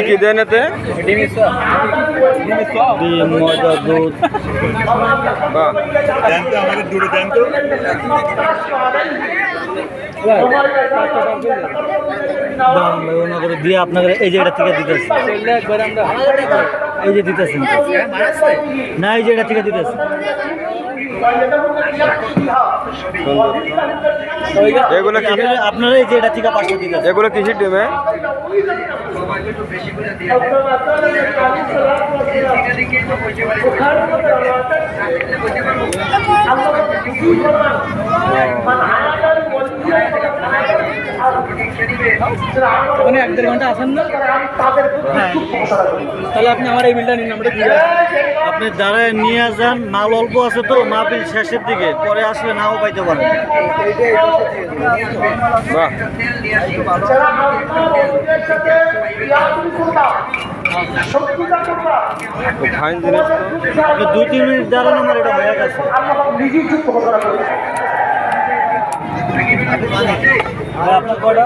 কি দেন এতে? ডিম, ময়দা, দুধ। বাহ, আমাদের দুটো দেন তো। দিয়ে আপনাদের এই যে এটা থেকে দিতেছে, এই যে দিতেছেন না, এই যে এটা থেকে দিতেছে। এগুলো আপনারা এই যে এটা থেকে 500 দিতেছে। এগুলো কিসের ডিমে? ওখানে 1-1.5 ঘন্টা আসেন না? হ্যাঁ, তাহলে আপনি আমার এই বিলটা নিন, আমরা আপনি দাঁড়ায় নিয়ে যান, মাল অল্প আছে তো, মাহফিল শেষের দিকে, পরে আসলে নাও পাইতে পারেন। বাহ, ফাইন জিনিস। আপনি 2-3 মিনিট দাঁড়ান, আমার এটা হয়ে গেছে। আপনার কটা?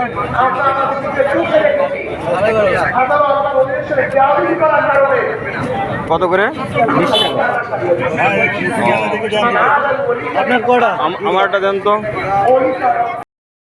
কত করে? 20 টাকা। আপনার কটা? আমারটা দেন তো।